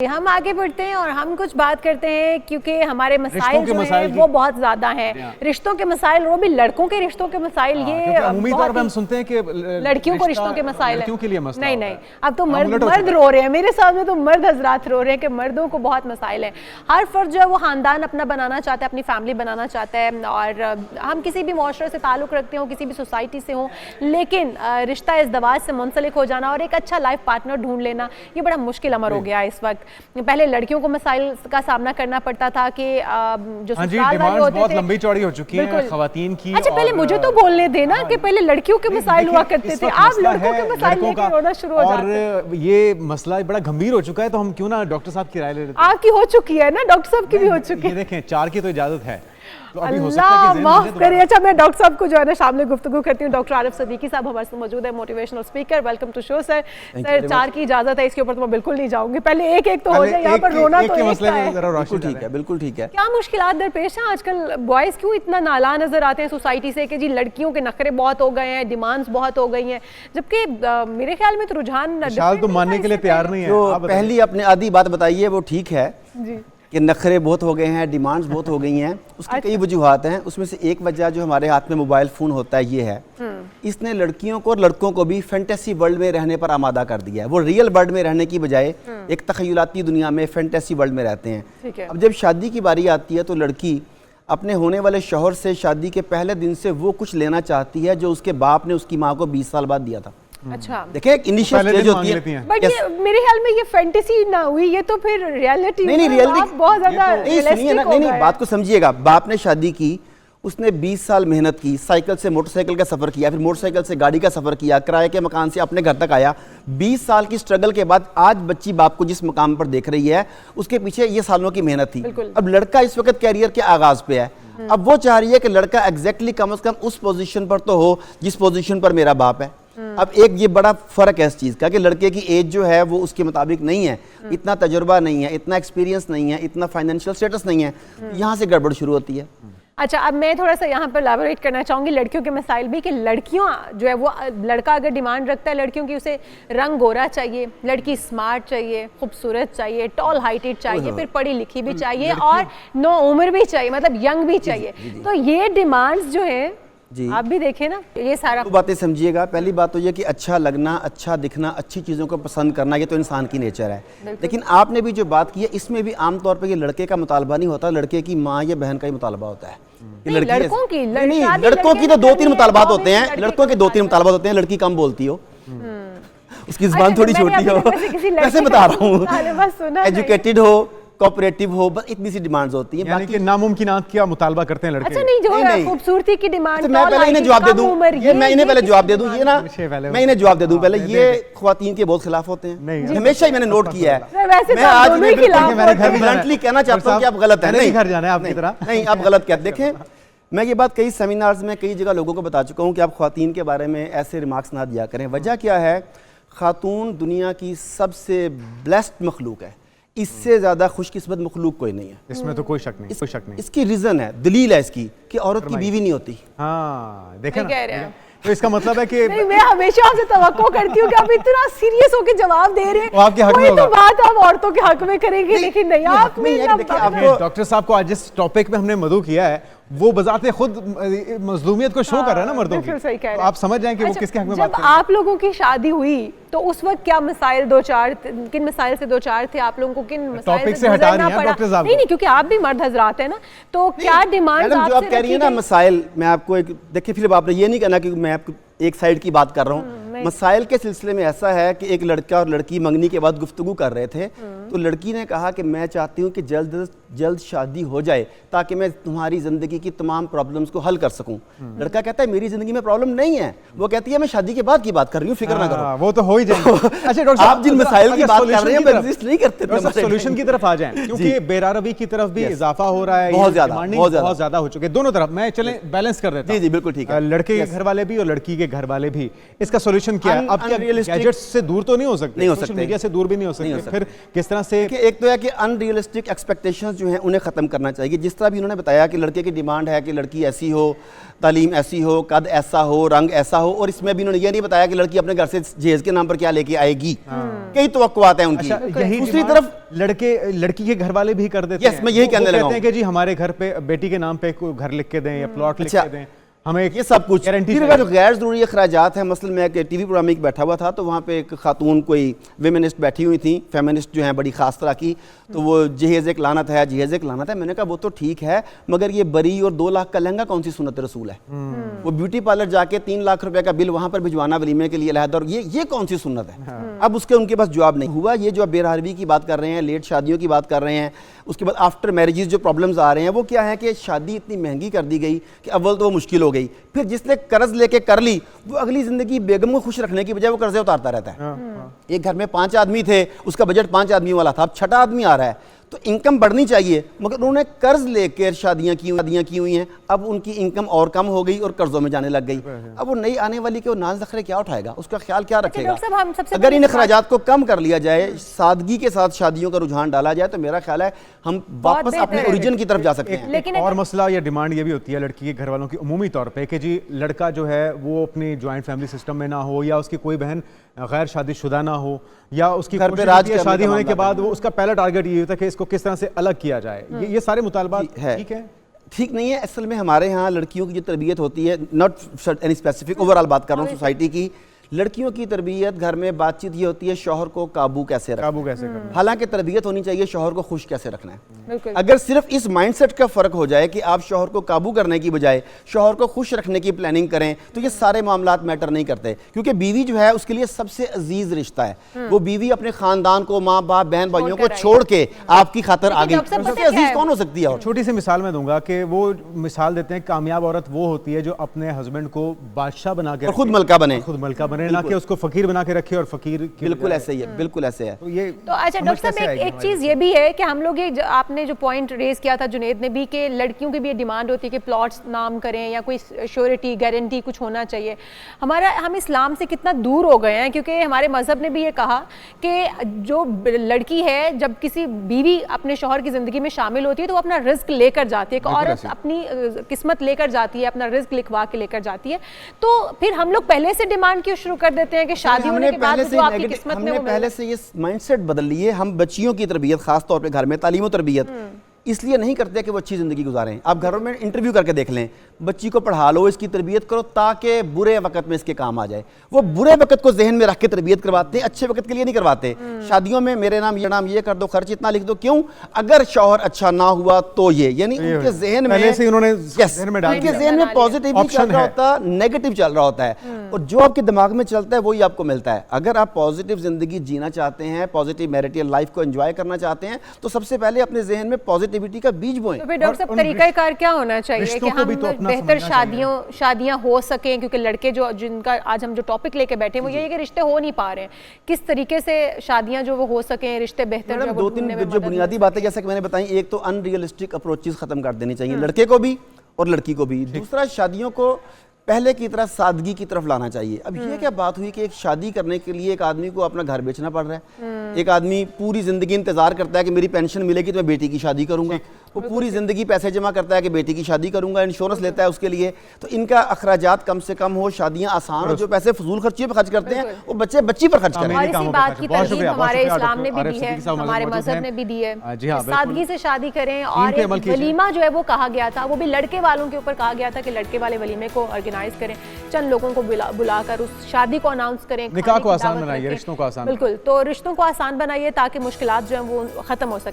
हम आगे बढ़ते हैं और हम कुछ बात करते हैं क्योंकि हमारे मसाइल जो हैं वो बहुत ज़्यादा हैं। रिश्तों के मसाइल, वो भी लड़कों के रिश्तों के मसाइल, ये उम्मीद तौर पे हम सुनते हैं कि लड़कियों को रिश्तों के मसाइल लड़कियों के लिए मसला नहीं नहीं, अब तो मर्द रो रहे हैं। मेरे सामने तो मर्द हजरात रो रहे हैं कि मर्दों को बहुत मसाइल है। हर फर्द जो है वो ख़ानदान अपना बनाना चाहता है, अपनी फैमिली बनाना चाहता है, और हम किसी भी मुआशरे से ताल्लुक़ रखते हो, किसी भी सोसाइटी से हो, लेकिन रिश्ता इज़्दवाज से मुंसलिक हो जाना और एक अच्छा लाइफ पार्टनर ढूंढ लेना ये बड़ा मुश्किल अमर हो गया है इस वक्त। पहले लड़कियों को मसाइल का सामना करना पड़ता था कि जो ससुराल वाले होते बहुत थे, लंबी चौड़ी हो चुकी है खवातीन की। अच्छा पहले मुझे तो बोलने देना कि पहले लड़कियों के मसाइल हुआ करते थे, आप लड़कों के मसाइल लेकर रोना शुरू हो जाते हैं। और ये मसला बड़ा गंभीर हो चुका है, तो हम क्यों ना डॉक्टर साहब की राय ले लेते हैं। आपकी हो चुकी है ना, डॉक्टर साहब की भी हो चुकी है। देखें 4 की तो इजाजत है, तो अभी हो सकता अल्लाह है कि माफ करिए। अच्छा मैं डॉक्टर साहब को जो है ना सामने गुफ्तगू करती हूँ। डॉक्टर आरिफ सदीकी साहब हमारे साथ मौजूद है, motivational speaker. Welcome to show sir. Sir 4 की इजाजत है, इसके ऊपर तो मैं बिल्कुल नहीं जाऊंगी। पहले एक तो हो जाए, यहाँ पर रोना तो एक का है। बिल्कुल ठीक है, बिल्कुल ठीक है। क्या मुश्किलात दरपेश हैं आजकल? बॉयज क्यों इतना नाला नजर आते हैं सोसाइटी से कि जी लड़कियों के नखरे बहुत हो गए हैं, डिमांड्स बहुत हो गई हैं, जबकि मेरे ख्याल में तो रुझान तो मानने के लिए तैयार नहीं है। जो पहली अपने आधी बात बताइए वो ठीक है कि नखरे बहुत हो गए हैं, डिमांड्स बहुत हो गई हैं। उसकी कई वजूहात हैं, उसमें से एक वजह जो हमारे हाथ में मोबाइल फ़ोन होता है ये है, इसने लड़कियों को और लड़कों को भी फैंटेसी वर्ल्ड में रहने पर आमादा कर दिया है। वो रियल वर्ल्ड में रहने की बजाय एक तखयलाती दुनिया में, फैंटेसी वर्ल्ड में रहते हैं। अब जब शादी की बारी आती है तो लड़की अपने होने वाले शौहर से शादी के पहले दिन से वो कुछ लेना चाहती है जो उसके बाप ने उसकी माँ को 20 साल बाद दिया था। अच्छा देखिए एक इनिशियल स्टेज होती है, बट ये मेरे ख्याल में ये फैंटेसी ना हुई, ये तो फिर रियलिटी। नहीं रियलिटी बहुत ज्यादा सुनिए ना, नहीं बात को समझिएगा। बाप ने शादी की, उसने 20 साल मेहनत की, साइकिल से मोटरसाइकिल का सफ़र किया, फिर मोटरसाइकिल से गाड़ी का सफ़र किया, किराए के मकान से अपने घर तक आया। 20 साल की स्ट्रगल के बाद आज बच्ची बाप को जिस मकाम पर देख रही है उसके पीछे ये सालों की मेहनत थी। अब लड़का इस वक्त कैरियर के आगाज पे है, अब वो चाह रही है कि लड़का एग्जैक्टली कम से कम उस पोजीशन पर तो हो जिस पोजीशन पर मेरा बाप है। अब एक ये बड़ा फर्क है इस चीज़ का कि लड़के की एज जो है वो उसके मुताबिक नहीं है, इतना तजुर्बा नहीं है, इतना एक्सपीरियंस नहीं है, इतना फाइनेंशियल स्टेटस नहीं है, यहाँ से गड़बड़ शुरू होती है। अच्छा अब मैं थोड़ा सा यहाँ पर एलैबोरेट करना चाहूँगी लड़कियों के मसाइल भी, कि लड़कियाँ जो है वो, लड़का अगर डिमांड रखता है लड़कियों की, उसे रंग गोरा चाहिए, लड़की स्मार्ट चाहिए, खूबसूरत चाहिए, टॉल हाइटेड चाहिए, फिर पढ़ी लिखी भी चाहिए और नो उम्र भी चाहिए, मतलब यंग भी चाहिए। तो ये डिमांड्स जो है आप भी देखें ना, ये सारा तो बातें समझिएगा। पहली बात तो ये कि अच्छा लगना, अच्छा दिखना, अच्छी चीज़ों को पसंद करना ये तो इंसान की नेचर है। लेकिन आपने भी जो बात की है इसमें भी आमतौर पर ये लड़के का मुतालबा नहीं होता, लड़के की माँ या बहन का ही मुतालबा होता है। लड़कों की लड़कों की तो 2-3 मुतालबात होते हैं, लड़कों के 2-3 मुतालबात होते हैं। लड़की कम बोलती हो, उसकी जुबान थोड़ी छोटी हो, वैसे बता रहा हूँ, एजुकेटेड हो, कोऑपरेटिव हो, बस इतनी सी डिमांड्स होती हैं। यानी कि नामुमकिनात का मुतालबा करते हैं लड़के। अच्छा नहीं, जो खूबसूरती की डिमांड, मैं पहले इन्हें जवाब दे दूं, मैं इन्हें पहले जवाब दे दूं, ये ना मैं इन्हें जवाब दे दूं पहले, ये ख्वातीन के बहुत खिलाफ होते हैं, हमेशा ही मैंने नोट किया है। मैं आज भी ब्लंटली कहना चाहता हूँ कि आप गलत है। नहीं घर जाना है आपकी तरह, नहीं आप गलत कहते। देखें मैं ये बात कई सेमिनार्स में कई जगह लोगों को बता चुका हूँ कि आप ख्वातीन के बारे में ऐसे रिमार्क्स ना दिया करें। वजह क्या है, खातून दुनिया की सबसे ब्लेस्ड मखलूक है, इससे ज्यादा खुशकिस्मत मखलूक कोई नहीं है। इसमें तो कोई शक नहीं, कोई शक नहीं। इसकी रीजन है, दलील है इसकी कि औरत की बीवी नहीं होती। हाँ देखा ना, तो इसका मतलब है कि नहीं, मैं हमेशा आपसे तवक्को करती हूँ कि आप इतना सीरियस होकर जवाब दे रहे हैं, आपके हक में तो बात आप औरतों के हक में करेंगे, लेकिन नहीं आप डॉक्टर साहब को आज जिस टॉपिक पे हमने मदऊ किया है वो बजाते खुद मजलूमियत को शो कर रहा है ना मर्दों की, तो आप समझ जाएं कि वो किसके हक में बात कर रहे हैं। आप लोगों की शादी हुई तो उस वक्त क्या मसाइल किन मसाइल से दो चार थे आप लोगों को, किन मसाइल से हटा रही हैं डॉक्टर साहब? नहीं, क्योंकि आप भी मर्द हजरात हैं ना, तो क्या डिमांड जो आप कह रही है ना मसाइल, मैं आपको एक देखिए, फिर आपने ये नहीं कहना कि मैं आपको एक साइड की बात कर रहा हूँ। मसाइल के सिलसिले में ऐसा है कि एक लड़का और लड़की मंगनी के बाद गुफ्तगू कर रहे थे, तो लड़की ने कहा कि मैं चाहती हूँ कि जल्द शादी हो जाए ताकि मैं तुम्हारी जिंदगी की तमाम प्रॉब्लम्स को हल कर सकूं। लड़का कहता है मेरी जिंदगी में प्रॉब्लम नहीं है, वो कहती है मैं शादी के बाद की बात कर रही हूँ, फिक्र ना करो, वो तो हो ही जाएगा। अच्छा डॉक्टर आप जिन मसाइल की बात कर रहे हैं वो एग्जिस्ट नहीं करते, सॉल्यूशन की तरफ आ जाएं, क्योंकि बेरारवी की तरफ भी इजाफा हो रहा है, बहुत ज्यादा हो चुके हैं दोनों तरफ। मैं चले बैलेंस कर देता हूं। जी बिल्कुल ठीक है। लड़के के घर वाले भी और लड़की के घर वाले भी, इसका सॉल्यूशन सॉल्यूशन क्या है? अब क्या गैजेट्स से दूर तो नहीं हो सकते, नहीं हो सोशल सकते, मीडिया से दूर भी नहीं हो सकते, फिर किस तरह से? एक तो है कि अनरियलिस्टिक एक्सपेक्टेशंस जो हैं उन्हें ख़त्म करना चाहिए। जिस तरह भी उन्होंने बताया कि लड़के की डिमांड है कि लड़की ऐसी हो, तालीम ऐसी हो, कद ऐसा हो, रंग ऐसा हो, और इसमें भी उन्होंने ये नहीं बताया कि लड़की अपने घर से जहेज के नाम पर क्या लेके आएगी। कई तवक्कुआत हैं उनकी। यही दूसरी तरफ लड़की के घर वाले भी कर देते हैं। मैं यही कहने लगा हूं कि जी हमारे घर पे बेटी के नाम पे कोई घर लिख के दें या प्लॉट लिख के दें, हमें ये सब कुछ गारंटी। जो गैर ज़रूरी अखराजात हैं, मसलन मैं एक टीवी प्रोग्राम में बैठा हुआ था तो वहाँ पे एक खातून कोई वेमिनिस्ट बैठी हुई थी, फेमिनिस्ट जो हैं बड़ी ख़ास तरह की, तो वो जहेज़ एक लानत है, जहेज़ एक लानत है। मैंने कहा वो तो ठीक है, मगर ये बरी और 2 लाख का लहंगा कौन सी सुन्नत रसूल है? वो ब्यूटी पार्लर जाके 3 लाख रुपए का बिल वहाँ पर भिजवाना वलीमे के लिए अलहदा, और ये कौन सी सुन्नत है? अब उसके उनके पास जवाब नहीं हुआ। ये जो बेरहरवी की बात कर रहे हैं, लेट शादियों की बात कर रहे हैं, उसके बाद आफ्टर मैरिजेस जो प्रॉब्लम्स आ रहे हैं, वो क्या है कि शादी इतनी महंगी कर दी गई कि अव्वल तो वो मुश्किल हो गई, फिर जिसने कर्ज लेके कर ली वो अगली जिंदगी बेगम को खुश रखने की बजाय वो कर्जे उतारता रहता है। एक घर में 5 आदमी थे, उसका बजट 5 आदमी वाला था, अब 6ठा आदमी आ रहा है, तो इनकम बढ़नी चाहिए, मगर उन्होंने कर्ज लेकर शादियां की हुई हैं। अब उनकी इनकम और कम हो गई और कर्जों में जाने लग गई। अब वो नई आने वाली के नाज नखरे क्या उठाएगा, उसका ख्याल क्या रखेगा? अगर इन अखराजात को कम कर लिया जाए, सादगी के साथ शादियों का रुझान डाला जाए, तो मेरा ख्याल है हम वापस अपने ओरिजिन की तरफ जा सकते हैं। लेकिन और मसला या डिमांड ये भी होती है लड़की के घर वालों की उमूमी तौर पे कि जी लड़का जो है वो अपनी ज्वाइंट फैमिली सिस्टम में ना हो, या उसकी कोई बहन गैर शादीशुदा ना हो, या उसकी घर पे राज की शादी होने के बाद वो उसका पहला टारगेट ये होता है कि इसको किस तरह से अलग किया जाए। ये सारे मुतालबात ठीक है? ठीक नहीं है। असल में हमारे यहाँ लड़कियों की जो तरबियत होती है, नॉट एनी स्पेसिफिक, ओवरऑल बात कर रहा हूँ सोसाइटी की, लड़कियों की तरबियत घर में बातचीत ये होती है शौहर को काबू कैसे रखना। हालांकि तरबियत होनी चाहिए शौहर को खुश कैसे रखना है। अगर सिर्फ इस माइंडसेट का फर्क हो जाए कि आप शौहर को काबू करने की बजाय शौहर को खुश रखने की प्लानिंग करें, तो ये सारे मामलात मैटर नहीं करते, क्योंकि बीवी जो है उसके लिए सबसे अजीज रिश्ता है। वो बीवी अपने खानदान को, माँ बाप बहन भाइयों को छोड़ के आपकी खातर आ गई, सबसे अजीज कौन हो सकती है? और छोटी सी मिसाल मैं दूंगा कि वो मिसाल देते हैं कामयाब औरत वो होती है जो अपने हस्बैंड को बादशाह बना के खुद मलका बने, ना कि उसको फकीर बना के रखे और फकीर। बिल्कुल ऐसे ही है, बिल्कुल ऐसे है। तो अच्छा डॉक्टर साहब, एक चीज ये भी है कि हम लोग ये आपने जो पॉइंट रेज किया था जुनेद ने भी, कि लड़कियों की भी डिमांड होती है कि प्लॉट्स नाम करें या कोई श्योरिटी गारंटी कुछ होना चाहिए। हम इस्लाम से कितना दूर हो गए हैं, क्योंकि हमारे मजहब ने भी ये कहा कि जो लड़की है जब किसी बीवी अपने शौहर की जिंदगी में शामिल होती है तो वो अपना रिस्क लेकर जाती है, औरत अपनी किस्मत लेकर जाती है, अपना रिस्क लिखवा के लेकर जाती है। तो फिर हम लोग पहले से डिमांड क्यों शुरू कर देते हैं कि शादी होने के बाद जो आपकी किस्मत में वो पहले से ये माइंडसेट बदल लिए। हम बच्चियों की तरबियत, खास तौर पे घर में तालीम और तरबियत इसलिए नहीं करते कि वो अच्छी जिंदगी गुजारें। आप घरों में इंटरव्यू करके देख लें, बच्ची को पढ़ा लो, इसकी तरबियत करो ताकि बुरे वक्त में इसके काम आ जाए। वो बुरे वक्त को जहन में रख के तरबियत करवाते हैं, अच्छे वक्त के लिए नहीं करवाते। शादियों में मेरे नाम ये कर दो, खर्च इतना लिख दो, क्यों? अगर शौहर अच्छा ना हुआ तो ये, यानी उनके जहन में पॉजिटिव चल रहा होता, नेगेटिव चल रहा होता है, और जो आपके दिमाग में चलता है वही आपको मिलता है। अगर आप पॉजिटिव जिंदगी जीना चाहते हैं, पॉजिटिव मैरिटल लाइफ को एंजॉय करना चाहते हैं, तो सबसे पहले अपने जहन में पॉजिटिविटी का बीज बोएं। तो फिर डॉक्टर साहब तरीकाकार क्या होना चाहिए कि हम बेहतर शादियां हो सकें? क्योंकि लड़के जो जिनका आज हम जो टॉपिक लेके बैठे हैं वो ये है कि रिश्ते हो नहीं पा रहे हैं, किस तरीके से शादियां जो वो हो सकें, रिश्ते बेहतर जो 2-3 जो बुनियादी बातें जैसे कि मैंने बताई, एक तो अनरियलिस्टिक अप्रोचेस खत्म कर देनी चाहिए लड़के को भी और लड़की को भी। दूसरा, शादियों को पहले की तरह सादगी की तरफ लाना चाहिए। अब ये क्या बात हुई कि एक शादी करने के लिए एक आदमी को अपना घर बेचना पड़ रहा है। एक आदमी पूरी जिंदगी इंतजार करता है कि मेरी पेंशन मिलेगी तो मैं बेटी की शादी करूंगा, वो पूरी जिंदगी पैसे जमा करता है कि बेटी की शादी करूंगा, इंश्योरेंस लेता है उसके लिए। तो इनका अखराजात कम से कम हो, शादियां आसान हो, जो पैसे फजूल खर्चियों पर खर्च करते हैं वो बच्चे बच्ची पर खर्च करें। और इसी बात की तरजीह हमारे इस्लाम ने भी दी है, हमारे मजहब ने भी दी है, सादगी से शादी करें। और वलीमा जो है वो कहा गया था, वो भी लड़के वालों के ऊपर कहा गया था कि लड़के वाले वलीमे को ऑर्गेनाइज करें, चंद लोगों को बुलाकर उस शादी को अनाउंस करें, निकाह को आसान बनाइए, रिश्तों को आसान। बिल्कुल, तो रिश्तों को आसान बनाइए ताकि मुश्किलात जो है वो खत्म हो सके।